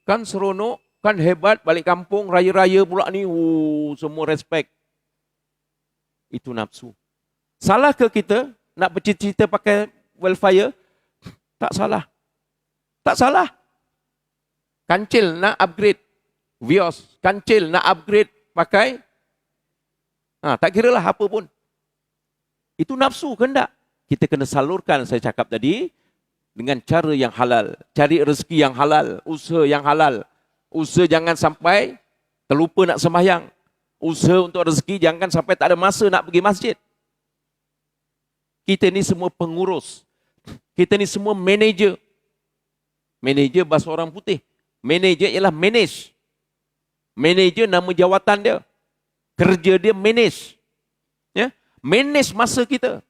kan seronok, kan hebat, balik kampung, raya-raya pula ni, semua respect. Itu nafsu. Salah ke kita nak bercita-cita pakai Wildfire? Tak salah. Tak salah. Kancil nak upgrade Vios, kancil nak upgrade pakai, tak kira lah apa pun. Itu nafsu kehendak. Kita kena salurkan, saya cakap tadi, dengan cara yang halal. Cari rezeki yang halal, usaha yang halal. Usaha jangan sampai terlupa nak sembahyang. Usaha untuk rezeki jangan sampai tak ada masa nak pergi masjid. Kita ni semua pengurus. Kita ni semua manager. Manager bahasa orang putih. Manager ialah manage. Manager nama jawatan dia. Kerja dia manage. Ya? Manage masa kita.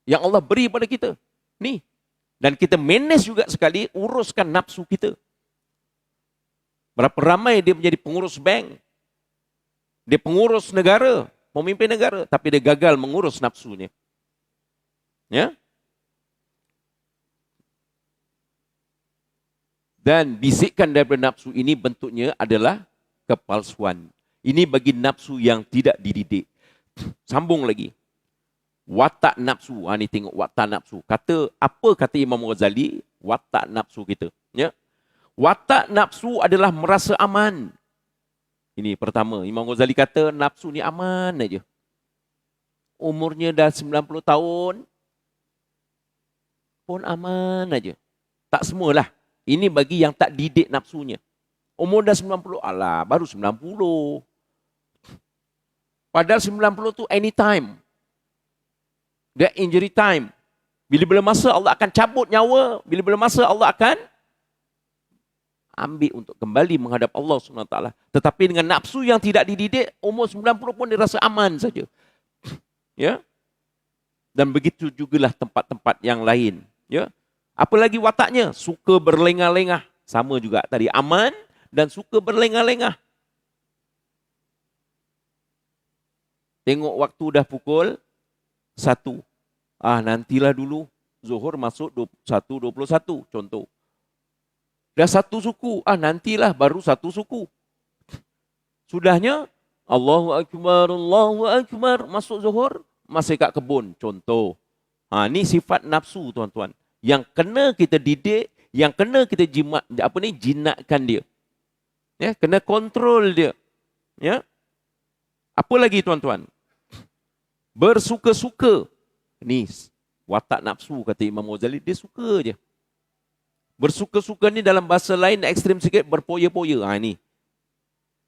Yang Allah beri pada kita. Ni. Dan kita manage juga sekali uruskan nafsu kita. Berapa ramai dia menjadi pengurus bank. Dia pengurus negara, pemimpin negara, tapi dia gagal mengurus nafsunya. Ya? Dan bisikan daripada nafsu ini bentuknya adalah kepalsuan. Ini bagi nafsu yang tidak dididik. Sambung lagi. Watak nafsu. Ini tengok watak nafsu. Apa kata Imam Ghazali? Watak nafsu kita. Ya? Watak nafsu adalah merasa aman. Ini pertama. Imam Ghazali kata nafsu ni aman aja. Umurnya dah 90 tahun. Pun aman aja. Tak semualah. Ini bagi yang tak didik nafsunya. Umur dah 90. Alah, baru 90. Padahal 90 tu anytime. Dia injury time. Bila-bila masa Allah akan cabut nyawa. Bila-bila masa Allah akan ambil untuk kembali menghadap Allah SWT. Tetapi dengan nafsu yang tidak dididik, umur 90 pun dia rasa aman saja. Ya. Dan begitu jugalah tempat-tempat yang lain. Ya. Apalagi wataknya, suka berlengah-lengah. Sama juga tadi, aman dan suka berlengah-lengah. Tengok waktu dah pukul 1. Nantilah dulu Zuhur masuk 1.21 contoh. Dah satu suku, nantilah baru satu suku. Sudahnya Allahu Akbar, masuk Zuhur, masih kat kebun contoh. Ni sifat nafsu tuan-tuan. Yang kena kita didik, yang kena kita jinakkan dia. Ya, kena kontrol dia. Ya. Apa lagi tuan-tuan? Bersuka-suka. Ni watak nafsu kata Imam Ghazali, dia suka je. Bersuka-suka ni dalam bahasa lain ekstrim sikit, berpoya-poya. Ni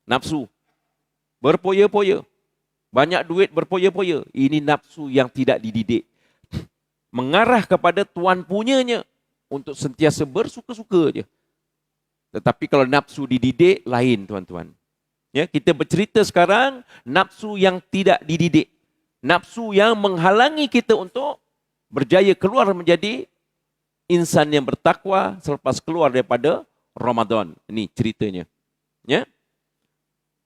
nafsu. Berpoya-poya. Banyak duit berpoya-poya. Ini nafsu yang tidak dididik. Mengarah kepada tuan punyanya untuk sentiasa bersuka-suka je. Tetapi kalau nafsu dididik, lain tuan-tuan. Ya, kita bercerita sekarang nafsu yang tidak dididik. Nafsu yang menghalangi kita untuk berjaya keluar menjadi insan yang bertakwa selepas keluar daripada Ramadan. Ini ceritanya. Ya.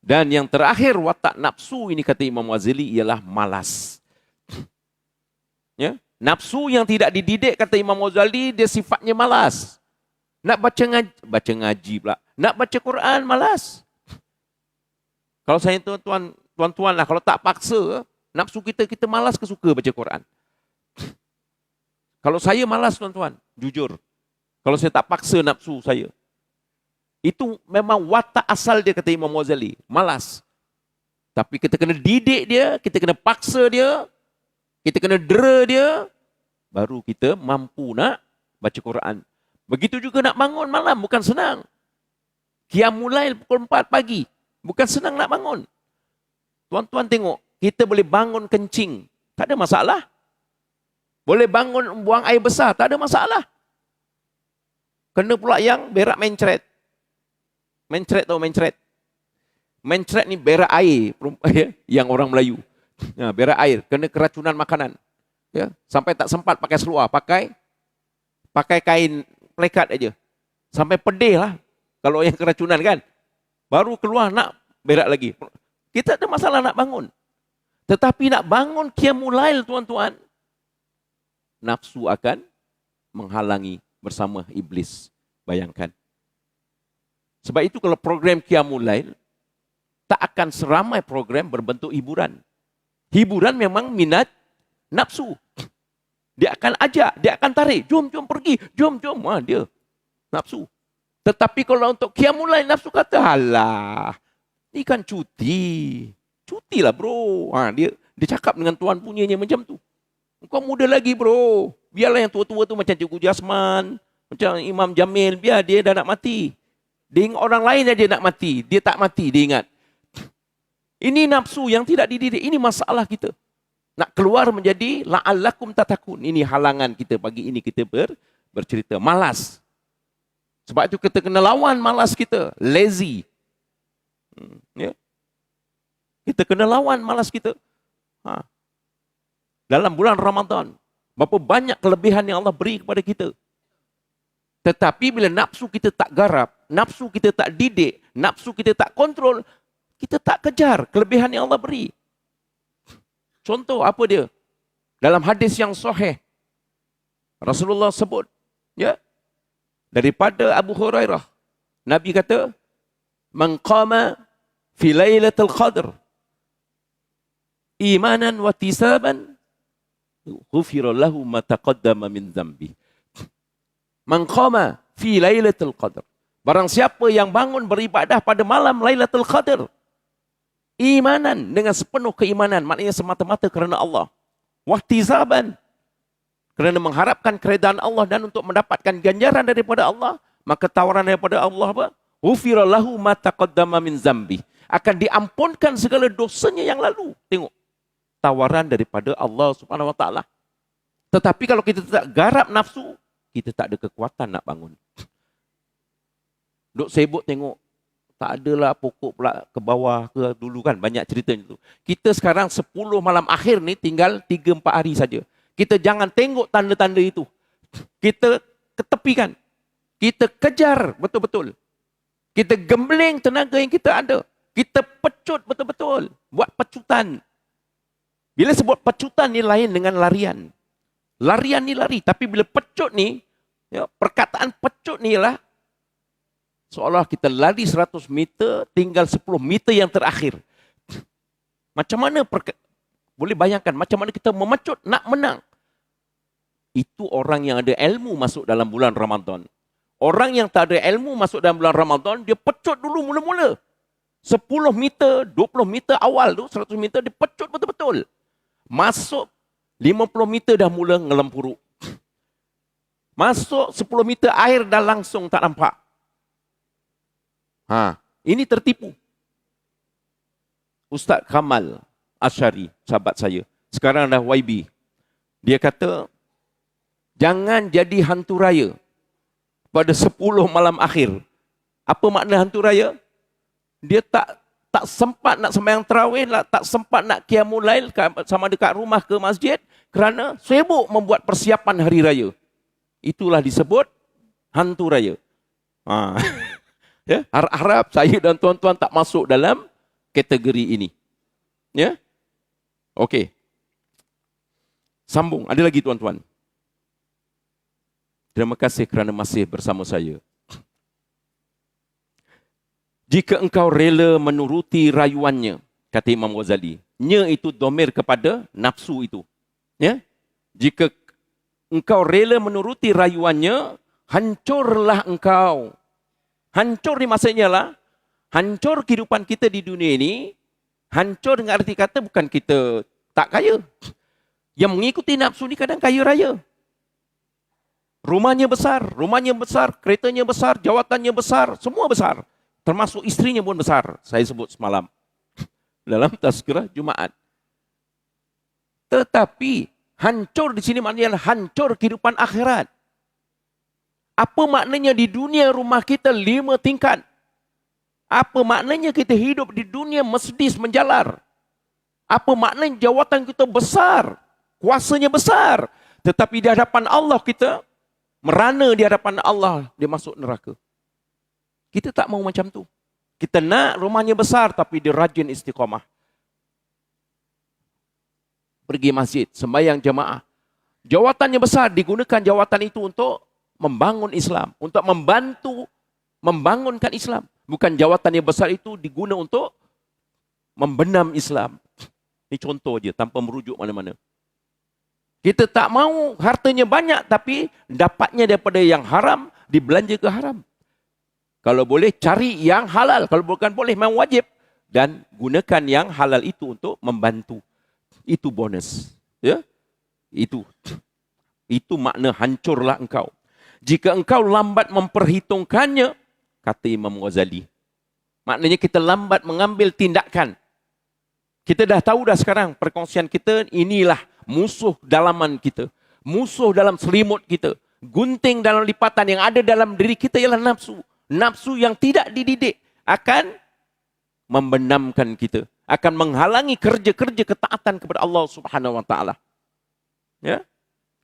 Dan yang terakhir watak nafsu ini kata Imam Ghazali ialah malas. Ya. Nafsu yang tidak dididik kata Imam Ghazali dia sifatnya malas. Nak baca ngaji pula. Nak baca Quran malas. Kalau saya tuan-tuan lah kalau tak paksa nafsu kita malas ke suka baca Quran. Kalau saya malas tuan-tuan, jujur. Kalau saya tak paksa nafsu saya. Itu memang watak asal dia kata Imam Ghazali. Malas. Tapi kita kena didik dia, kita kena paksa dia, kita kena dera dia, baru kita mampu nak baca Quran. Begitu juga nak bangun malam, bukan senang. Qiyamul Lail pukul 4 pagi, bukan senang nak bangun. Tuan-tuan tengok, kita boleh bangun kencing, tak ada masalah. Boleh bangun buang air besar, tak ada masalah. Kena pula yang berak mencret. Mencret tahu mencret? Mencret ni berak air yang orang Melayu. Ya, berak air, kena keracunan makanan. Ya, sampai tak sempat pakai seluar, pakai kain plekat aja. Sampai pedih lah kalau yang keracunan kan. Baru keluar nak berak lagi. Kita ada masalah nak bangun. Tetapi nak bangun Qiyamul Lail tuan-tuan, nafsu akan menghalangi bersama iblis. Bayangkan. Sebab itu kalau program Qiyamul Lail tak akan seramai program berbentuk hiburan. Hiburan memang minat nafsu. Dia akan ajak, dia akan tarik. Jom pergi, jom. Dia nafsu. Tetapi kalau untuk Qiyamul Lail nafsu kata, alah, ini kan cuti. Cutilah bro. Dia cakap dengan tuan punyanya macam tu. Kau muda lagi bro. Biarlah yang tua-tua tu macam Cikgu Jasman, macam Imam Jamil, biar dia dah nak mati. Dia ingat orang lain aja nak mati. Dia tak mati, dia ingat. Ini nafsu yang tidak dididik. Ini masalah kita. Nak keluar menjadi la'allakum tatakun. Ini halangan kita pagi ini kita bercerita. Malas. Sebab itu kita kena lawan malas kita. Lazy. Ya. Kita kena lawan malas kita. Dalam bulan Ramadan, berapa banyak kelebihan yang Allah beri kepada kita. Tetapi bila nafsu kita tak garap, nafsu kita tak didik, nafsu kita tak kontrol, kita tak kejar kelebihan yang Allah beri. Contoh apa dia? Dalam hadis yang sahih, Rasulullah sebut, ya, daripada Abu Hurairah, Nabi kata, "Man qama fi lailatul qadr imanan wa tisaban ghufira lahu ma taqaddama min dzambi." Man qama fi lailatul qadr. Barang siapa yang bangun beribadah pada malam Lailatul Qadar, imanan dengan sepenuh keimanan, maknanya semata-mata kerana Allah. Wahtizaban, kerana mengharapkan keredaan Allah dan untuk mendapatkan ganjaran daripada Allah, maka tawaran daripada Allah apa? Ghufira lahu ma taqaddama min dzambi. Akan diampunkan segala dosanya yang lalu. Tengok. Tawaran daripada Allah Subhanahu wa taala. Tetapi kalau kita tak garap nafsu, kita tak ada kekuatan nak bangun. Duk sibuk tengok. Tak adalah pokok pula ke bawah ke dulu kan. Banyak cerita itu. Kita sekarang 10 malam akhir ni tinggal 3-4 hari saja. Kita jangan tengok tanda-tanda itu. Kita ketepikan. Kita kejar betul-betul. Kita gembling tenaga yang kita ada. Kita pecut betul-betul. Buat pecutan. Bila sebut pecutan ni lain dengan larian. Larian ni lari. Tapi bila pecut ni, ya, perkataan pecut ni ialah seolah kita lari 100 meter, tinggal 10 meter yang terakhir. Macam mana, boleh bayangkan, macam mana kita memecut nak menang. Itu orang yang ada ilmu masuk dalam bulan Ramadan. Orang yang tak ada ilmu masuk dalam bulan Ramadan, dia pecut dulu mula-mula. 10 meter, 20 meter awal tu, 100 meter, dia pecut betul-betul. Masuk 50 meter dah mula ngelempuruk. Masuk 10 meter air dah langsung tak nampak. Ini tertipu. Ustaz Kamal Asyari, sahabat saya, sekarang dah YB. Dia kata, jangan jadi hantu raya pada 10 malam akhir. Apa makna hantu raya? Dia tak sempat nak sembahyang tarawih, tak sempat nak qiyamul lail sama dekat rumah ke masjid kerana sibuk membuat persiapan hari raya. Itulah disebut hantu raya. Ya, harap saya dan tuan-tuan tak masuk dalam kategori ini. Ya. Okey. Sambung. Ada lagi tuan-tuan. Terima kasih kerana masih bersama saya. Jika engkau rela menuruti rayuannya, kata Imam Ghazali. Nya itu domir kepada nafsu itu. Ya. Jika engkau rela menuruti rayuannya, hancurlah engkau. Hancur ni maksudnya lah, hancur kehidupan kita di dunia ini, hancur dengan arti kata bukan kita tak kaya. Yang mengikuti nafsu ni kadang kaya raya. Rumahnya besar, keretanya besar, jawatannya besar, semua besar. Termasuk isterinya pun besar, saya sebut semalam. Dalam tazkirah Jumaat. Tetapi, hancur di sini maknanya hancur kehidupan akhirat. Apa maknanya di dunia rumah kita 5 tingkat? Apa maknanya kita hidup di dunia Mercedes menjalar? Apa maknanya jawatan kita besar? Kuasanya besar. Tetapi di hadapan Allah kita, merana di hadapan Allah, dia masuk neraka. Kita tak mau macam tu. Kita nak rumahnya besar, tapi dia rajin istiqamah. Pergi masjid, sembahyang jamaah. Jawatannya besar, digunakan jawatan itu untuk membangun Islam, untuk membantu membangunkan Islam. Bukan jawatan yang besar itu diguna untuk membenam Islam. Ini contoh je, tanpa merujuk mana-mana. Kita tak mau hartanya banyak, tapi dapatnya daripada yang haram, dibelanja ke haram. Kalau boleh, cari yang halal. Kalau bukan boleh, memang wajib. Dan gunakan yang halal itu untuk membantu. Itu bonus. Ya, Itu makna hancurlah engkau. Jika engkau lambat memperhitungkannya, kata Imam Ghazali. Maknanya kita lambat mengambil tindakan. Kita dah tahu dah sekarang perkongsian kita, inilah musuh dalaman kita. Musuh dalam selimut kita. Gunting dalam lipatan yang ada dalam diri kita ialah nafsu. Nafsu yang tidak dididik akan membenamkan kita. Akan menghalangi kerja-kerja ketaatan kepada Allah Subhanahu Wa Taala. Ya?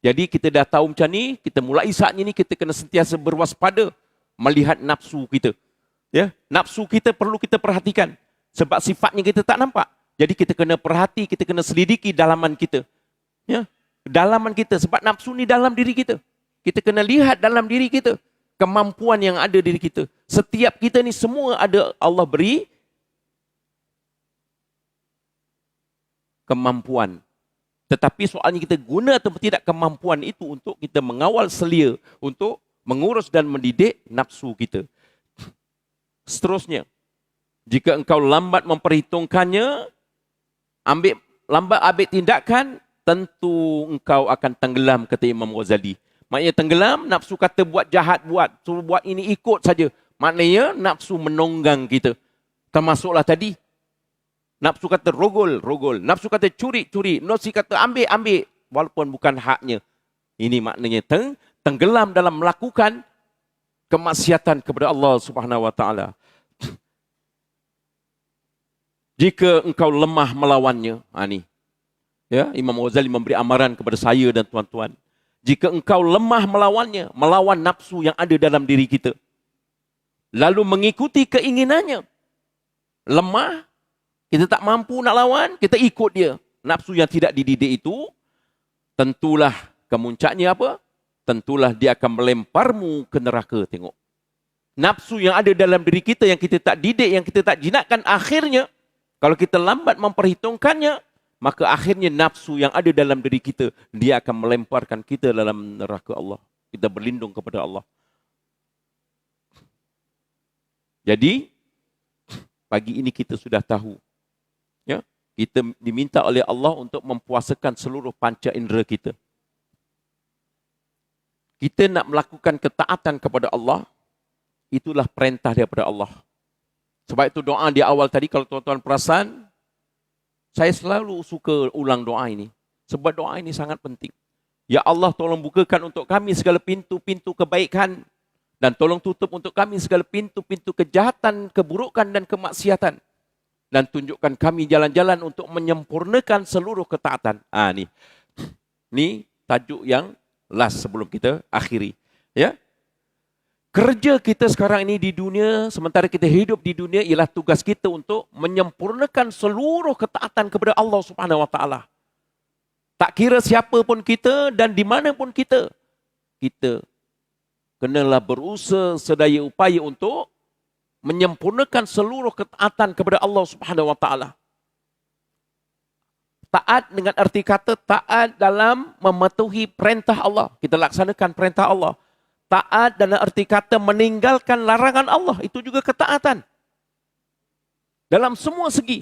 Jadi kita dah tahu macam ni, kita mulai saatnya ni kita kena sentiasa berwaspada melihat nafsu kita. Ya, nafsu kita perlu kita perhatikan sebab sifatnya kita tak nampak. Jadi kita kena perhati, kita kena selidiki dalaman kita. Ya, dalaman kita sebab nafsu ni dalam diri kita. Kita kena lihat dalam diri kita kemampuan yang ada diri kita. Setiap kita ni semua ada Allah beri kemampuan. Tetapi soalnya kita guna atau tidak kemampuan itu untuk kita mengawal selia, untuk mengurus dan mendidik nafsu kita. Seterusnya, jika engkau lambat memperhitungkannya, lambat ambil tindakan, tentu engkau akan tenggelam, kata Imam Ghazali. Maknanya tenggelam, nafsu kata buat jahat, suruh buat ini ikut saja. Maknanya nafsu menonggang kita. Termasuklah tadi, nafsu kata rogol. Nafsu kata curi. Nafsu kata ambil. Walaupun bukan haknya. Ini maknanya tenggelam dalam melakukan kemaksiatan kepada Allah Subhanahu wa taala. Jika engkau lemah melawannya, ni. Ya, Imam Ghazali memberi amaran kepada saya dan tuan-tuan. Jika engkau lemah melawannya, melawan nafsu yang ada dalam diri kita, lalu mengikuti keinginannya, lemah, kita tak mampu nak lawan, kita ikut dia. Nafsu yang tidak dididik itu, tentulah kemuncaknya apa? Tentulah dia akan melemparmu ke neraka. Tengok. Nafsu yang ada dalam diri kita, yang kita tak didik, yang kita tak jinakkan, akhirnya, kalau kita lambat memperhitungkannya, maka akhirnya nafsu yang ada dalam diri kita, dia akan melemparkan kita dalam neraka Allah. Kita berlindung kepada Allah. Jadi, pagi ini kita sudah tahu. Ya, kita diminta oleh Allah untuk mempuasakan seluruh panca indera kita. Kita nak melakukan ketaatan kepada Allah, itulah perintah daripada Allah. Sebab itu doa di awal tadi, kalau tuan-tuan perasan, saya selalu suka ulang doa ini. Sebab doa ini sangat penting. Ya Allah, tolong bukakan untuk kami segala pintu-pintu kebaikan. Dan tolong tutup untuk kami segala pintu-pintu kejahatan, keburukan dan kemaksiatan. Dan tunjukkan kami jalan-jalan untuk menyempurnakan seluruh ketaatan. Ni tajuk yang last sebelum kita akhiri. Ya. Kerja kita sekarang ini di dunia, sementara kita hidup di dunia, ialah tugas kita untuk menyempurnakan seluruh ketaatan kepada Allah Subhanahu wa taala. Tak kira siapa pun kita dan di mana pun kita. Kita kenalah berusaha sedaya upaya untuk menyempurnakan seluruh ketaatan kepada Allah Subhanahu wa taala. Taat dengan arti kata taat dalam mematuhi perintah Allah. Kita laksanakan perintah Allah. Taat dalam arti kata meninggalkan larangan Allah. Itu juga ketaatan. Dalam semua segi.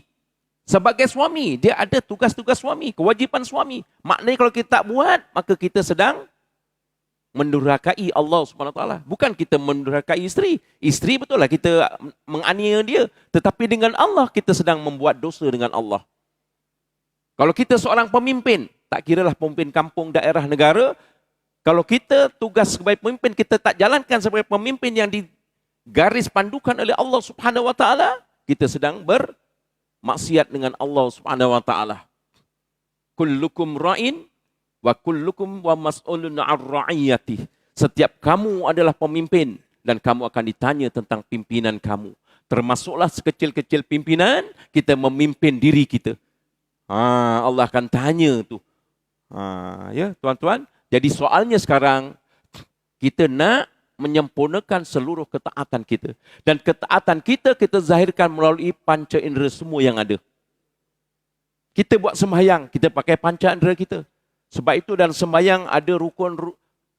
Sebagai suami, dia ada tugas-tugas suami, kewajipan suami. Maknanya kalau kita tak buat, maka kita sedang mendurhakai Allah SWT. Bukan kita mendurhakai isteri. Isteri betul lah kita menganiaya dia. Tetapi dengan Allah, kita sedang membuat dosa dengan Allah. Kalau kita seorang pemimpin, tak kiralah pemimpin kampung, daerah, negara, kalau kita tugas sebagai pemimpin, kita tak jalankan sebagai pemimpin yang digaris pandukan oleh Allah Subhanahu wa taala, kita sedang bermaksiat dengan Allah Subhanahu wa taala. Kullukum ra'in wa kullukum wa mas'ulun 'an ra'iyati. Setiap kamu adalah pemimpin dan kamu akan ditanya tentang pimpinan kamu. Termasuklah sekecil-kecil pimpinan, kita memimpin diri kita. Allah akan tanya tu. Ya, tuan-tuan. Jadi soalnya sekarang, kita nak menyempurnakan seluruh ketaatan kita. Dan ketaatan kita, kita zahirkan melalui panca indera semua yang ada. Kita buat sembahyang, kita pakai panca indera kita. Sebab itu dalam sembahyang ada rukun,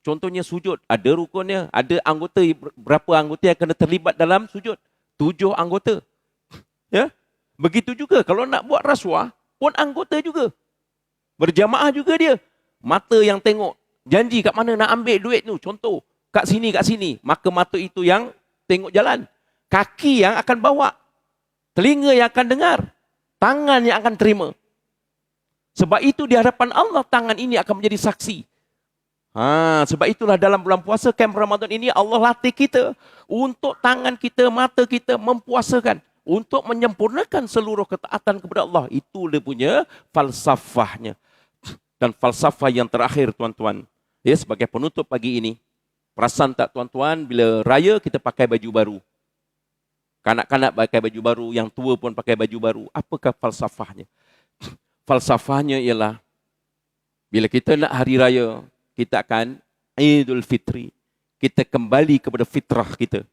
contohnya sujud. Ada rukunnya, ada anggota, berapa anggota yang kena terlibat dalam sujud? 7 anggota. Ya, begitu juga kalau nak buat rasuah, pun anggota juga. Berjamaah juga dia. Mata yang tengok. Janji kat mana nak ambil duit tu. Contoh, kat sini. Maka mata itu yang tengok jalan. Kaki yang akan bawa. Telinga yang akan dengar. Tangan yang akan terima. Sebab itu di hadapan Allah, tangan ini akan menjadi saksi. Sebab itulah dalam bulan puasa, kem Ramadan ini, Allah latih kita. Untuk tangan kita, mata kita mempuasakan. Untuk menyempurnakan seluruh ketaatan kepada Allah. Itu dia punya falsafahnya. Dan falsafah yang terakhir, tuan-tuan. Ya, sebagai penutup pagi ini. Perasan tak, tuan-tuan, bila raya kita pakai baju baru. Kanak-kanak pakai baju baru, yang tua pun pakai baju baru. Apakah falsafahnya? Falsafahnya ialah, bila kita nak hari raya, kita akan Idul Fitri. Kita kembali kepada fitrah kita.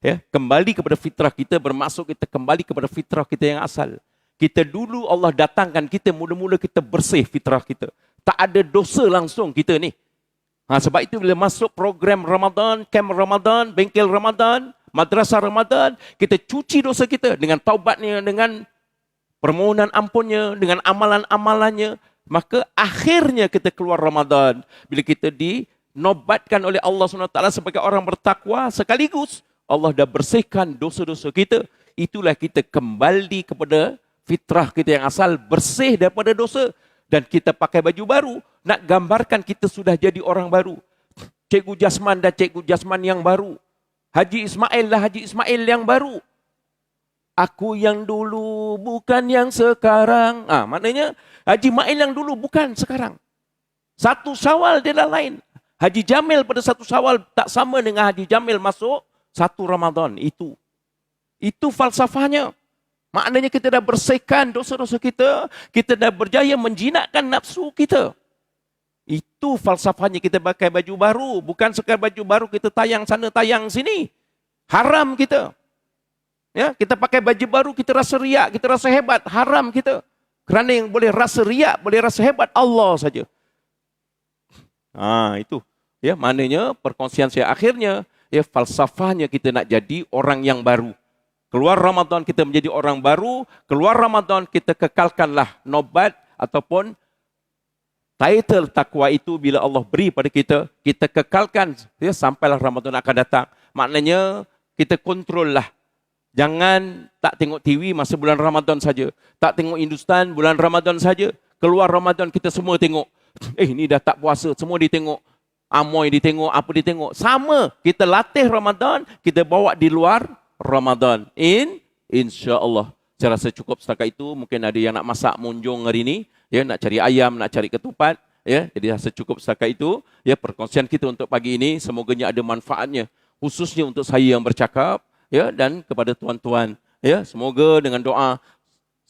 Ya, kembali kepada fitrah kita, bermaksud kita kembali kepada fitrah kita yang asal. Kita dulu Allah datangkan kita, mula-mula kita bersih fitrah kita. Tak ada dosa langsung kita ni. Sebab itu bila masuk program Ramadan, camp Ramadan, bengkel Ramadan, madrasah Ramadan, kita cuci dosa kita dengan taubatnya, dengan permohonan ampunnya, dengan amalan-amalannya. Maka akhirnya kita keluar Ramadan. Bila kita dinobatkan oleh Allah SWT sebagai orang bertakwa, sekaligus Allah dah bersihkan dosa-dosa kita. Itulah kita kembali kepada fitrah kita yang asal, bersih daripada dosa. Dan kita pakai baju baru, nak gambarkan kita sudah jadi orang baru. Cikgu Jasman dan Cikgu Jasman yang baru. Haji Ismail lah Haji Ismail yang baru. Aku yang dulu bukan yang sekarang. Maknanya Haji Ismail yang dulu bukan sekarang. 1 Syawal dia dah lain. Haji Jamil pada 1 Syawal tak sama dengan Haji Jamil masuk 1 Ramadan. Itu falsafahnya. Maknanya kita dah bersihkan dosa-dosa kita. Kita dah berjaya menjinakkan nafsu kita. Itu falsafahnya kita pakai baju baru. Bukan sekadar baju baru kita tayang sana, tayang sini. Haram kita. Ya, kita pakai baju baru, kita rasa riak, kita rasa hebat. Haram kita. Kerana yang boleh rasa riak, boleh rasa hebat, Allah saja. Itu. Ya, maknanya perkongsian saya akhirnya, ya, falsafahnya kita nak jadi orang yang baru. Keluar Ramadan kita menjadi orang baru. Keluar Ramadan kita kekalkanlah nobat ataupun title takwa itu bila Allah beri pada kita, kita kekalkan ya, sampailah Ramadan akan datang. Maknanya kita kontrol lah. Jangan tak tengok TV masa bulan Ramadan saja. Tak tengok Hindustan bulan Ramadan saja. Keluar Ramadan kita semua tengok. Ni dah tak puasa, semua ditengok. Amoy ditengok, apa ditengok. Sama, kita latih Ramadan, kita bawa di luar Ramadan. InsyaAllah. Saya rasa cukup setakat itu. Mungkin ada yang nak masak monjong hari ini. Ya, nak cari ayam, nak cari ketupat. Ya, jadi rasa cukup setakat itu. Ya, perkongsian kita untuk pagi ini semoganya ada manfaatnya. Khususnya untuk saya yang bercakap. Ya, dan kepada tuan-tuan, ya, semoga dengan doa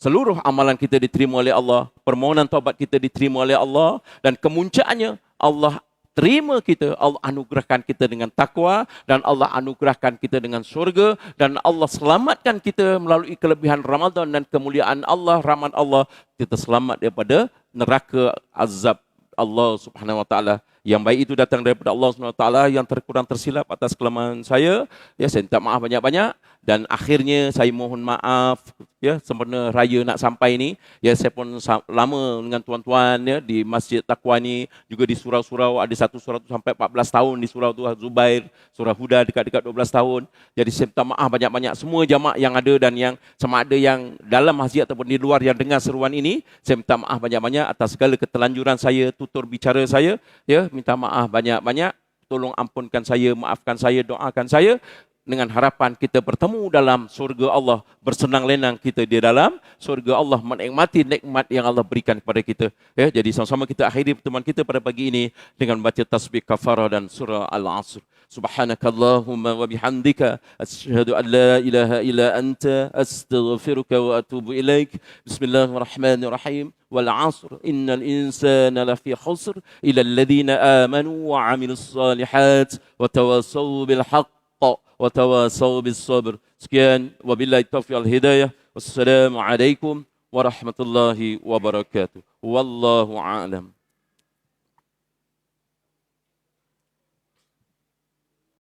seluruh amalan kita diterima oleh Allah, permohonan taubat kita diterima oleh Allah, dan kemuncaannya Allah terima kita, Allah anugerahkan kita dengan takwa, dan Allah anugerahkan kita dengan syurga, dan Allah selamatkan kita melalui kelebihan Ramadan dan kemuliaan Allah, rahmat Allah, kita selamat daripada neraka azab Allah Subhanahu Wa Taala. Yang baik itu datang daripada Allah Subhanahu Wa Taala, yang terkurang tersilap atas kelemahan saya, ya, saya minta maaf banyak-banyak. Dan akhirnya saya mohon maaf, ya, sempena raya nak sampai ni, ya, saya pun lama dengan tuan-tuan, ya, di Masjid Taqwa ni, juga di surau-surau, ada satu surau tu sampai 14 tahun di surau tu, Zubair, surau Huda dekat-dekat 12 tahun. Jadi saya minta maaf banyak-banyak semua jamaah yang ada dan yang sama ada yang dalam masjid ataupun di luar yang dengar seruan ini, saya minta maaf banyak-banyak atas segala ketelanjuran saya, tutur bicara saya, ya, minta maaf banyak-banyak. Tolong ampunkan saya, maafkan saya, doakan saya. Dengan harapan kita bertemu dalam surga Allah, bersenang lenang kita di dalam surga Allah, menikmati nikmat yang Allah berikan kepada kita. Ya, jadi sama-sama kita akhiri pertemuan kita pada pagi ini dengan baca tasbih kafarah dan surah Al-Asr. Subhanakallahumma wa bihamdika asyhadu an la ilaha illa anta astaghfiruka wa atubu ilaik. Bismillahirrahmanirrahim. Wal 'asr innal insana lafi khusr illa alladhina amanu wa 'amilus shalihat wa tawassaw bil haqq wa tawasaw bis sabr. Sekian, wabillahi taufiq wal hidayah. Wassalamu alaikum warahmatullahi wabarakatuh. Wallahu a'lam.